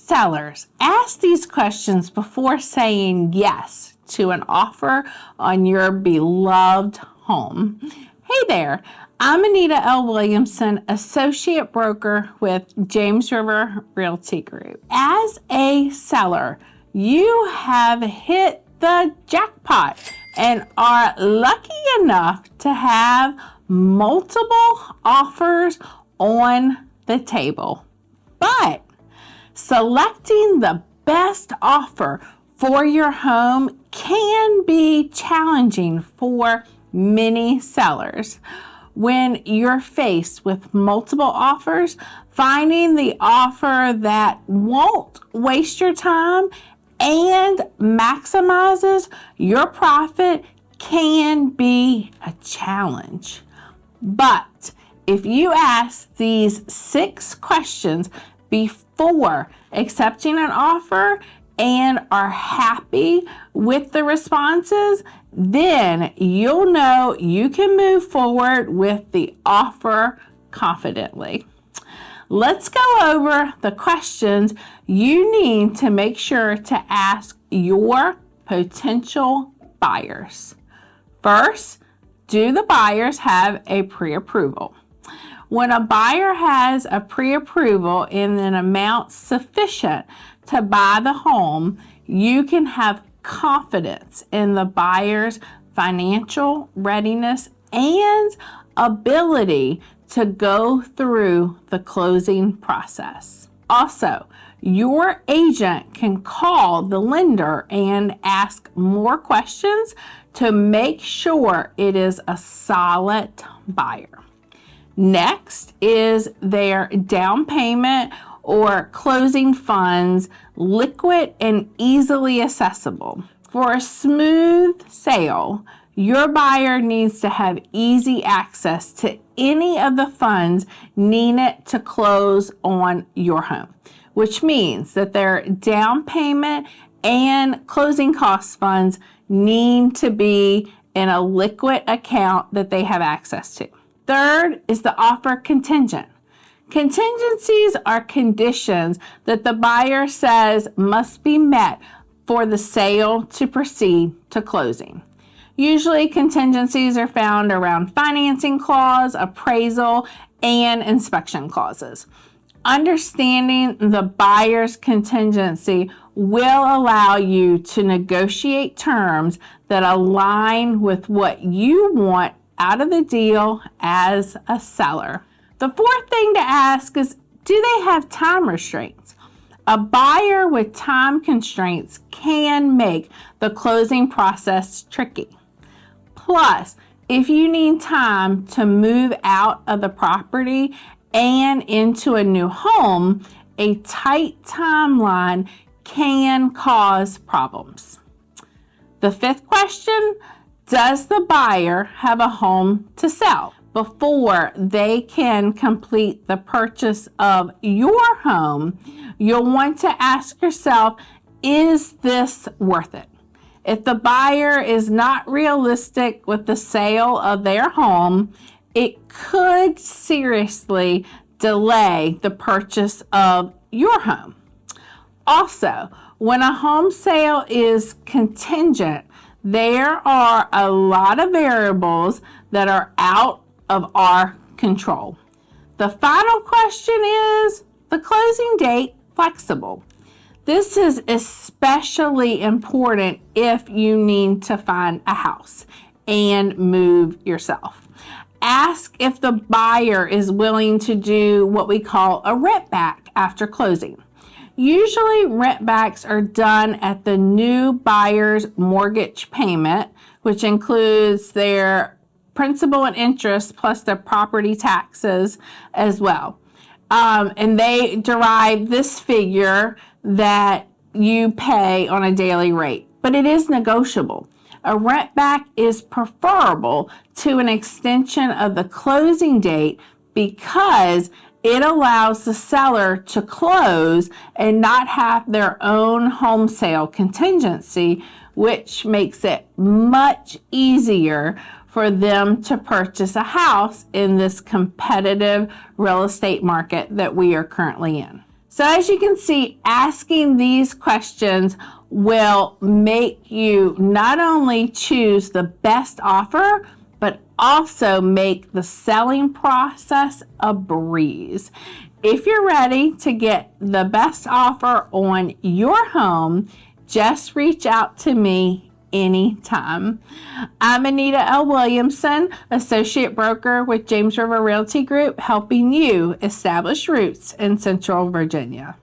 Sellers, ask these questions before saying yes to an offer on your beloved home. Hey there, I'm Anita L Williamson, Associate Broker with James River Realty Group. As a seller, you have hit the jackpot and are lucky enough to have multiple offers on the table. But selecting the best offer for your home can be challenging for many sellers. When you're faced with multiple offers, finding the offer that won't waste your time and maximizes your profit can be a challenge. But if you ask these 6 questions before accepting an offer and are happy with the responses, then you'll know you can move forward with the offer confidently. Let's go over the questions you need to make sure to ask your potential buyers. First, do the buyers have a pre-approval? When a buyer has a pre-approval in an amount sufficient to buy the home, you can have confidence in the buyer's financial readiness and ability to go through the closing process. Also, your agent can call the lender and ask more questions to make sure it is a solid buyer. Next is their down payment or closing funds liquid and easily accessible. For a smooth sale, your buyer needs to have easy access to any of the funds needed to close on your home, which means that their down payment and closing cost funds need to be in a liquid account that they have access to. Third is the offer contingent. Contingencies are conditions that the buyer says must be met for the sale to proceed to closing. Usually contingencies are found around financing clause, appraisal, and inspection clauses. Understanding the buyer's contingency will allow you to negotiate terms that align with what you want out of the deal as a seller. The fourth thing to ask is, do they have time restraints? A buyer with time constraints can make the closing process tricky. Plus, if you need time to move out of the property and into a new home, a tight timeline can cause problems. The fifth question, does the buyer have a home to sell? Before they can complete the purchase of your home, you'll want to ask yourself, is this worth it? If the buyer is not realistic with the sale of their home, it could seriously delay the purchase of your home. Also, when a home sale is contingent, there are a lot of variables that are out of our control. The final question is the closing date flexible. This is especially important if you need to find a house and move yourself. Ask if the buyer is willing to do what we call a rent back after closing. Usually rent backs are done at the new buyer's mortgage payment, which includes their principal and interest plus their property taxes as well. And they derive this figure that you pay on a daily rate, but it is negotiable. A rent back is preferable to an extension of the closing date because it allows the seller to close and not have their own home sale contingency, which makes it much easier for them to purchase a house in this competitive real estate market that we are currently in. So as you can see, asking these questions will make you not only choose the best offer, but also make the selling process a breeze. If you're ready to get the best offer on your home, just reach out to me anytime. I'm Anita L Williamson, Associate Broker with James River Realty Group, helping you establish roots in Central Virginia.